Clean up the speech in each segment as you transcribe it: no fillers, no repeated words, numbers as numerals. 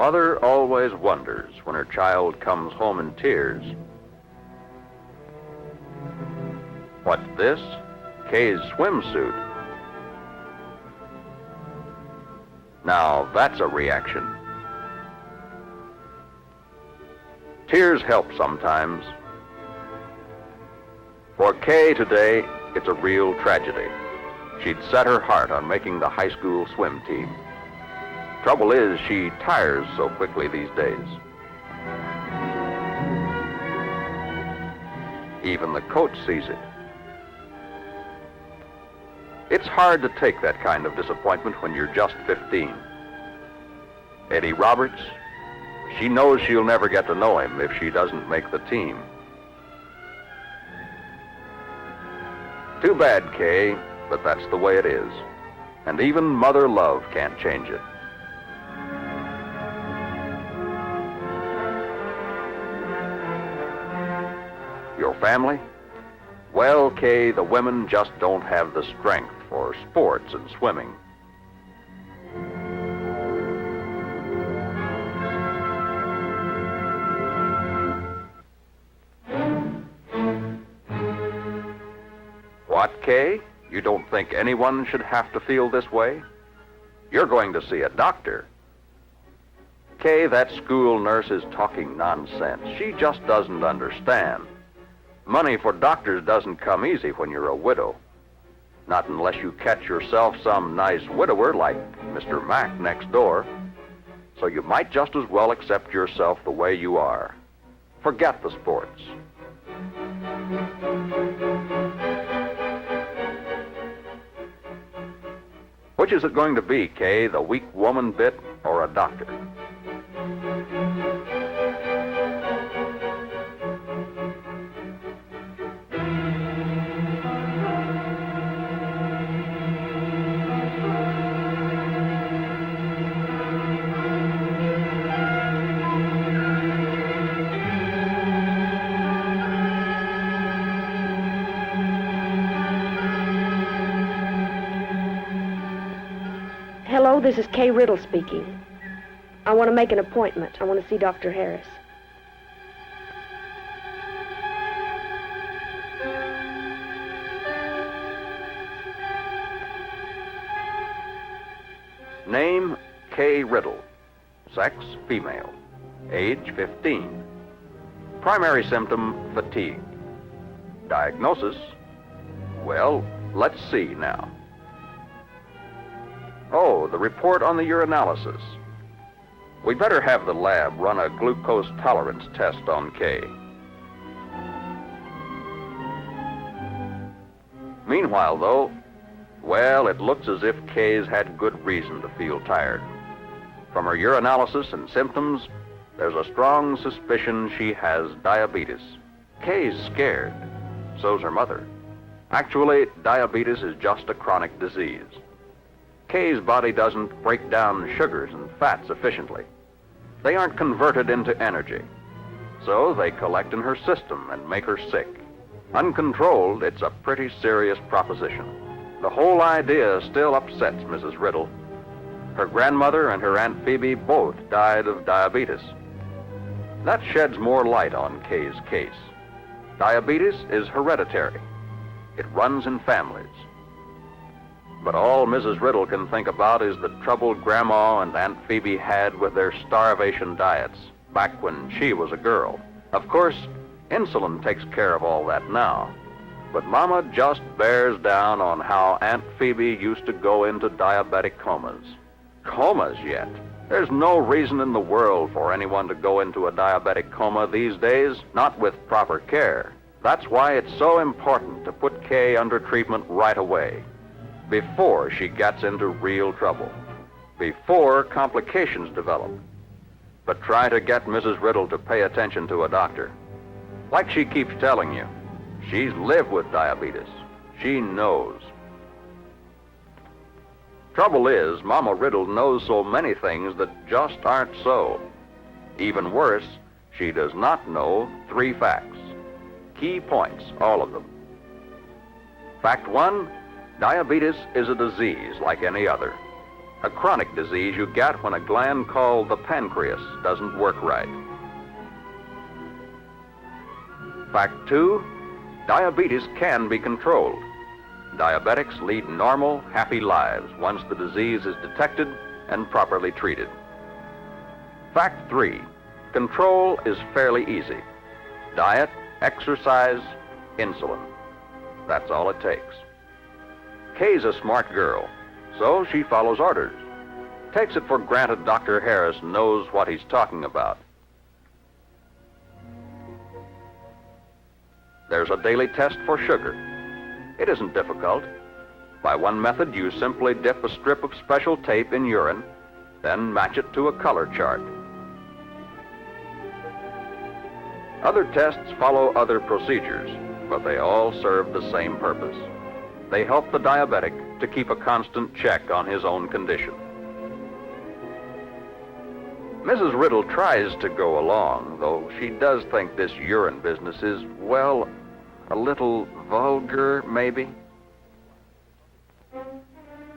mother always wonders when her child comes home in tears. What's this? Kay's swimsuit. Now that's a reaction. Tears help sometimes. For Kay today, it's a real tragedy. She'd set her heart on making the high school swim team. Trouble is, she tires so quickly these days. Even the coach sees it. It's hard to take that kind of disappointment when you're just 15. Eddie Roberts, she knows she'll never get to know him if she doesn't make the team. Too bad, Kay, but that's the way it is. And even mother love can't change it. Your family? Well, Kay, the women just don't have the strength for sports and swimming. What, Kay? You don't think anyone should have to feel this way? You're going to see a doctor. Kay, that school nurse is talking nonsense. She just doesn't understand. Money for doctors doesn't come easy when you're a widow. Not unless you catch yourself some nice widower like Mr. Mack next door. So you might just as well accept yourself the way you are. Forget the sports. Which is it going to be, Kay, the weak woman bit or a doctor? Hello, this is Kay Riddle speaking. I want to make an appointment. I want to see Dr. Harris. Name, Kay Riddle. Sex, female. Age, 15. Primary symptom, fatigue. Diagnosis, well, let's see now. Oh, the report on the urinalysis. We'd better have the lab run a glucose tolerance test on Kay. Meanwhile, though, well, it looks as if Kay's had good reason to feel tired. From her urinalysis and symptoms, there's a strong suspicion she has diabetes. Kay's scared. So's her mother. Actually, diabetes is just a chronic disease. Kay's body doesn't break down sugars and fats efficiently. They aren't converted into energy. So they collect in her system and make her sick. Uncontrolled, it's a pretty serious proposition. The whole idea still upsets Mrs. Riddle. Her grandmother and her Aunt Phoebe both died of diabetes. That sheds more light on Kay's case. Diabetes is hereditary. It runs in families. But all Mrs. Riddle can think about is the trouble Grandma and Aunt Phoebe had with their starvation diets back when she was a girl. Of course, insulin takes care of all that now. But Mama just bears down on how Aunt Phoebe used to go into diabetic comas. Comas yet? There's no reason in the world for anyone to go into a diabetic coma these days, not with proper care. That's why it's so important to put Kay under treatment right away, before she gets into real trouble, before complications develop. But try to get Mrs. Riddle to pay attention to a doctor. Like she keeps telling you, she's lived with diabetes. She knows. Trouble is, Mama Riddle knows so many things that just aren't so. Even worse, she does not know 3 facts. Key points, all of them. Fact 1, diabetes is a disease like any other. a chronic disease you get when a gland called the pancreas doesn't work right. Fact 2, diabetes can be controlled. Diabetics lead normal, happy lives once the disease is detected and properly treated. Fact 3, control is fairly easy. Diet, exercise, insulin. That's all it takes. Kay's a smart girl, so she follows orders. Takes it for granted Dr. Harris knows what he's talking about. There's a daily test for sugar. It isn't difficult. By one method, you simply dip a strip of special tape in urine, then match it to a color chart. Other tests follow other procedures, but they all serve the same purpose. They help the diabetic to keep a constant check on his own condition. Mrs. Riddle tries to go along, though she does think this urine business is, well, a little vulgar, maybe.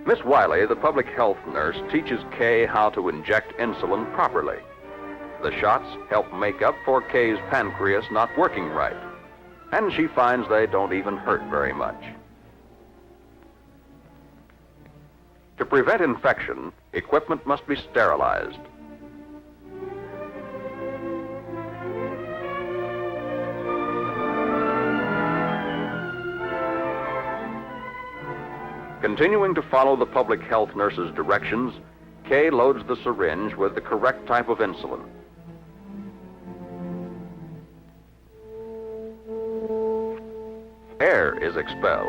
Miss Wiley, the public health nurse, teaches Kay how to inject insulin properly. The shots help make up for Kay's pancreas not working right, and she finds they don't even hurt very much. To prevent infection, equipment must be sterilized. Continuing to follow the public health nurse's directions, Kay loads the syringe with the correct type of insulin. Air is expelled.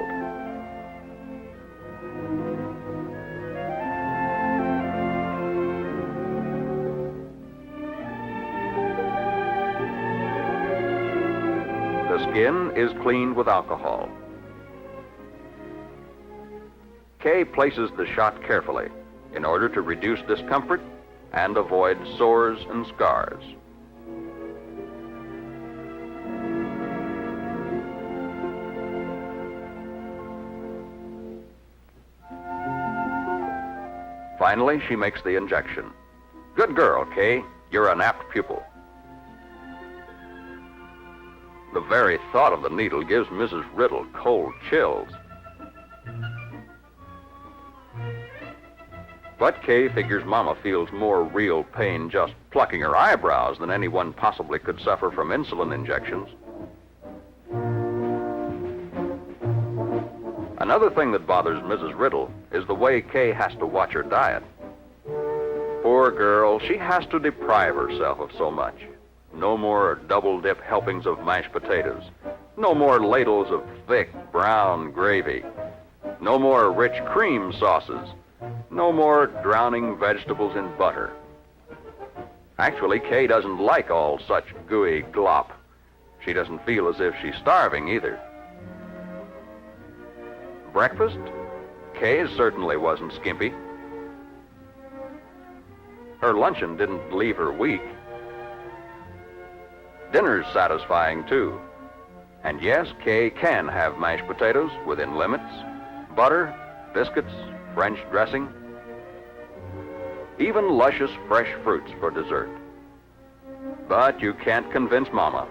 The skin is cleaned with alcohol. Kay places the shot carefully in order to reduce discomfort and avoid sores and scars. Finally, she makes the injection. Good girl, Kay. You're an apt pupil. The very thought of the needle gives Mrs. Riddle cold chills. But Kay figures Mama feels more real pain just plucking her eyebrows than anyone possibly could suffer from insulin injections. Another thing that bothers Mrs. Riddle is the way Kay has to watch her diet. Poor girl, she has to deprive herself of so much. No more double-dip helpings of mashed potatoes. No more ladles of thick brown gravy. No more rich cream sauces. No more drowning vegetables in butter. Actually, Kay doesn't like all such gooey glop. She doesn't feel as if she's starving either. Breakfast? Kay certainly wasn't skimpy. Her luncheon didn't leave her weak. Dinner's satisfying, too. And yes, Kay can have mashed potatoes within limits, butter, biscuits, French dressing, even luscious fresh fruits for dessert. But you can't convince Mama.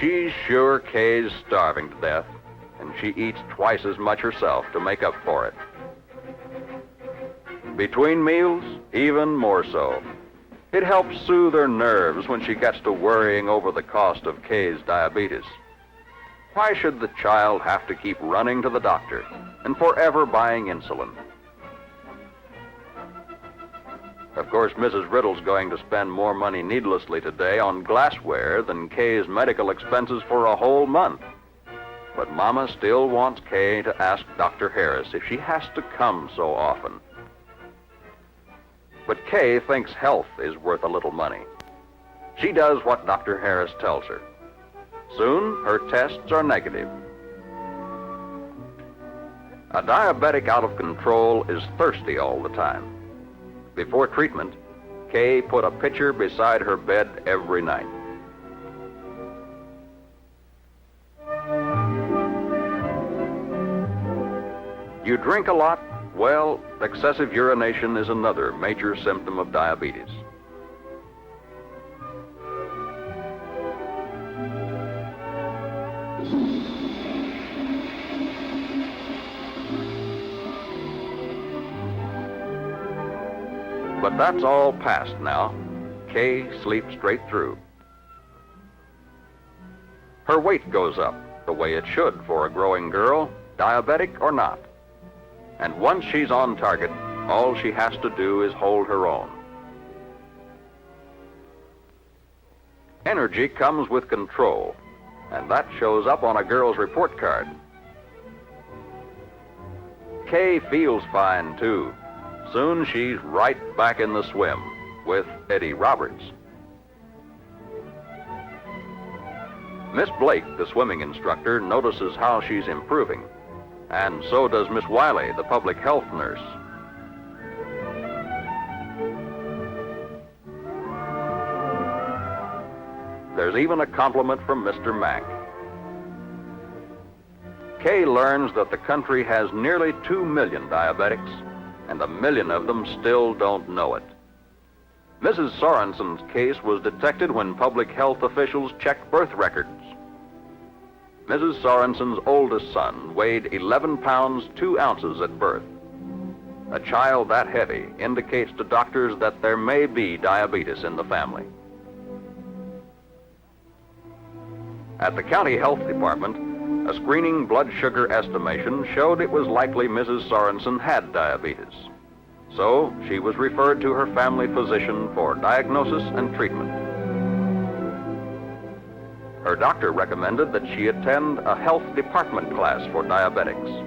She's sure Kay's starving to death, and she eats twice as much herself to make up for it. Between meals, even more so. It helps soothe her nerves when she gets to worrying over the cost of Kay's diabetes. Why should the child have to keep running to the doctor and forever buying insulin? Of course, Mrs. Riddle's going to spend more money needlessly today on glassware than Kay's medical expenses for a whole month. But Mama still wants Kay to ask Dr. Harris if she has to come so often. But Kay thinks health is worth a little money. She does what Dr. Harris tells her. Soon, her tests are negative. A diabetic out of control is thirsty all the time. Before treatment, Kay put a pitcher beside her bed every night. You drink a lot? Well, excessive urination is another major symptom of diabetes. But that's all past now. Kay sleeps straight through. Her weight goes up, the way it should for a growing girl, diabetic or not. And once she's on target, all she has to do is hold her own. Energy comes with control, and that shows up on a girl's report card. Kay feels fine, too. Soon she's right back in the swim with Eddie Roberts. Miss Blake, the swimming instructor, notices how she's improving, and so does Miss Wiley, the public health nurse. There's even a compliment from Mr. Mack. Kay learns that the country has nearly 2 million diabetics, and 1 million of them still don't know it. Mrs. Sorensen's case was detected when public health officials checked birth records. Mrs. Sorensen's oldest son weighed 11 pounds 2 ounces at birth. A child that heavy indicates to doctors that there may be diabetes in the family. At the county health department, a screening blood sugar estimation showed it was likely Mrs. Sorensen had diabetes. So she was referred to her family physician for diagnosis and treatment. Her doctor recommended that she attend a health department class for diabetics.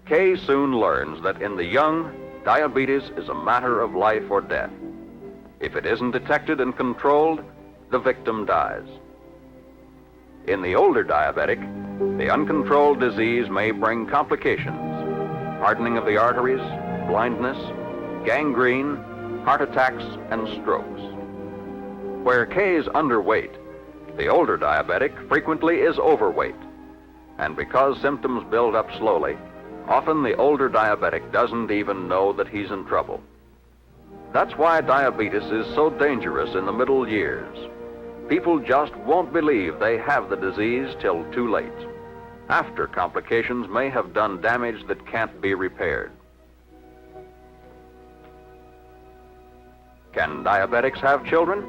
Kay soon learns that in the young, diabetes is a matter of life or death. If it isn't detected and controlled, the victim dies. In the older diabetic, the uncontrolled disease may bring complications: hardening of the arteries, blindness, gangrene, heart attacks, and strokes. Where Kay is underweight, the older diabetic frequently is overweight. And because symptoms build up slowly, often the older diabetic doesn't even know that he's in trouble. That's why diabetes is so dangerous in the middle years. People just won't believe they have the disease till too late. After complications may have done damage that can't be repaired. Can diabetics have children?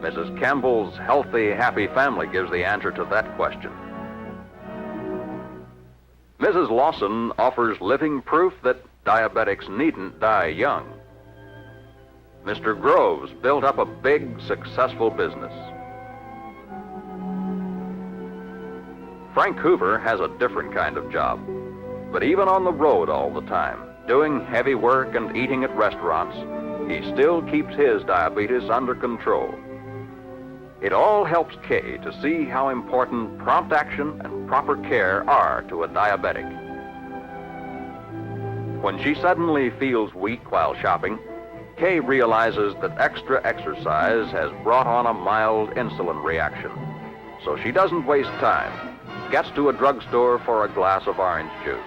Mrs. Campbell's Healthy, Happy Family gives the answer to that question. Mrs. Lawson offers living proof that diabetics needn't die young. Mr. Groves built up a big, successful business. Frank Hoover has a different kind of job, but even on the road all the time, doing heavy work and eating at restaurants, he still keeps his diabetes under control. It all helps Kay to see how important prompt action and proper care are to a diabetic. When she suddenly feels weak while shopping, Kay realizes that extra exercise has brought on a mild insulin reaction. So she doesn't waste time, gets to a drugstore for a glass of orange juice.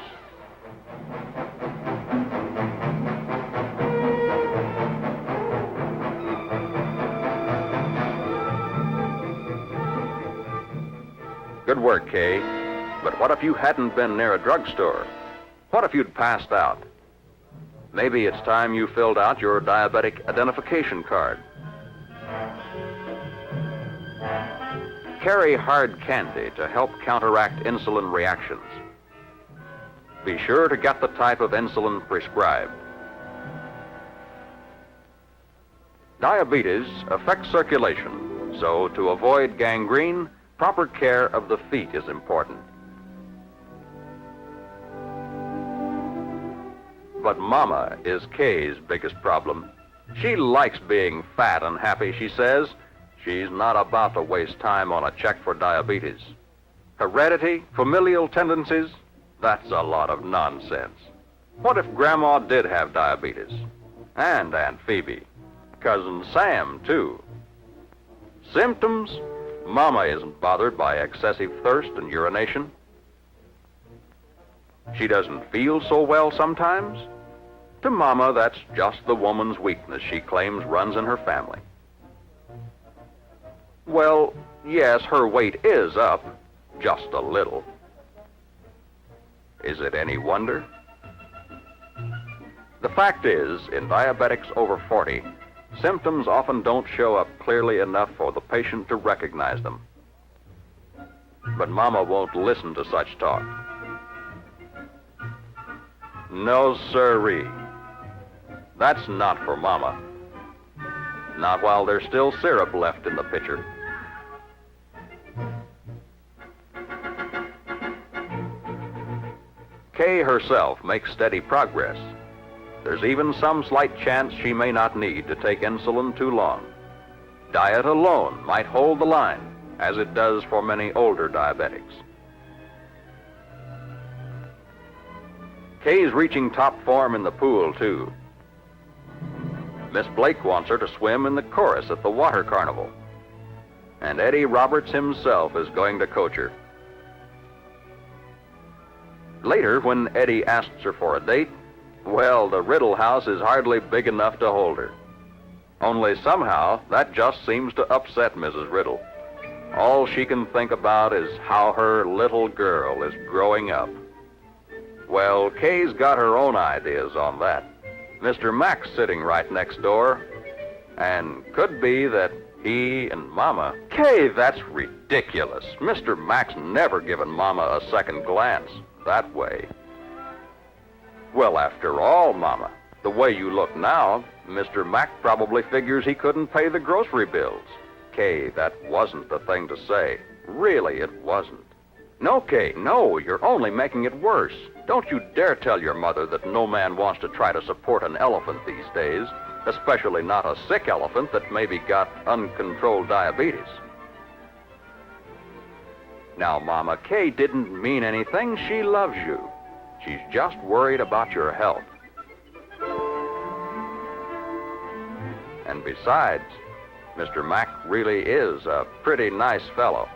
Good work, Kay. But what if you hadn't been near a drugstore? What if you'd passed out? Maybe it's time you filled out your diabetic identification card. Carry hard candy to help counteract insulin reactions. Be sure to get the type of insulin prescribed. Diabetes affects circulation, so to avoid gangrene, proper care of the feet is important. But Mama is Kay's biggest problem. She likes being fat and happy, she says. She's not about to waste time on a check for diabetes. Heredity, familial tendencies, that's a lot of nonsense. What if Grandma did have diabetes? And Aunt Phoebe. Cousin Sam, too. Symptoms? Mama isn't bothered by excessive thirst and urination. She doesn't feel so well sometimes? To Mama, that's just the woman's weakness she claims runs in her family. Well, yes, her weight is up, just a little. Is it any wonder? The fact is, in diabetics over 40, symptoms often don't show up clearly enough for the patient to recognize them. But Mama won't listen to such talk. No, sirree. That's not for Mama. Not while there's still syrup left in the pitcher. Kay herself makes steady progress. There's even some slight chance she may not need to take insulin too long. Diet alone might hold the line, as it does for many older diabetics. Kay's reaching top form in the pool, too. Miss Blake wants her to swim in the chorus at the water carnival. And Eddie Roberts himself is going to coach her. Later, when Eddie asks her for a date, well, the Riddle house is hardly big enough to hold her. Only somehow, that just seems to upset Mrs. Riddle. All she can think about is how her little girl is growing up. Well, Kay's got her own ideas on that. Mr. Mack's sitting right next door, and could be that he and Mama... Kay, that's ridiculous. Mr. Mack's never given Mama a second glance that way. Well, after all, Mama, the way you look now, Mr. Mack probably figures he couldn't pay the grocery bills. Kay, that wasn't the thing to say. Really, it wasn't. No, Kay, no, you're only making it worse. Don't you dare tell your mother that no man wants to try to support an elephant these days, especially not a sick elephant that maybe got uncontrolled diabetes. Now, Mama, Kay didn't mean anything. She loves you. She's just worried about your health. And besides, Mr. Mack really is a pretty nice fellow.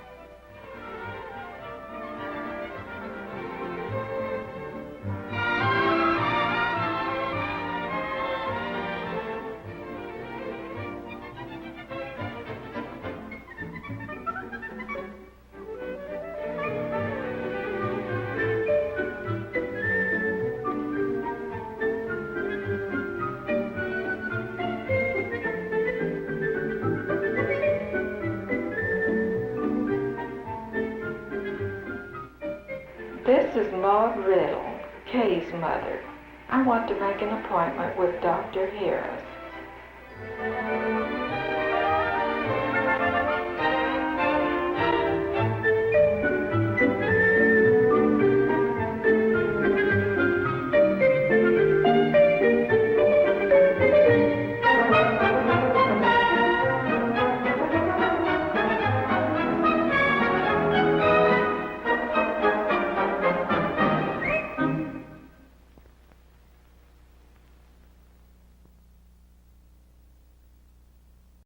This is Maud Riddle, Kay's mother. I want to make an appointment with Dr. Harris.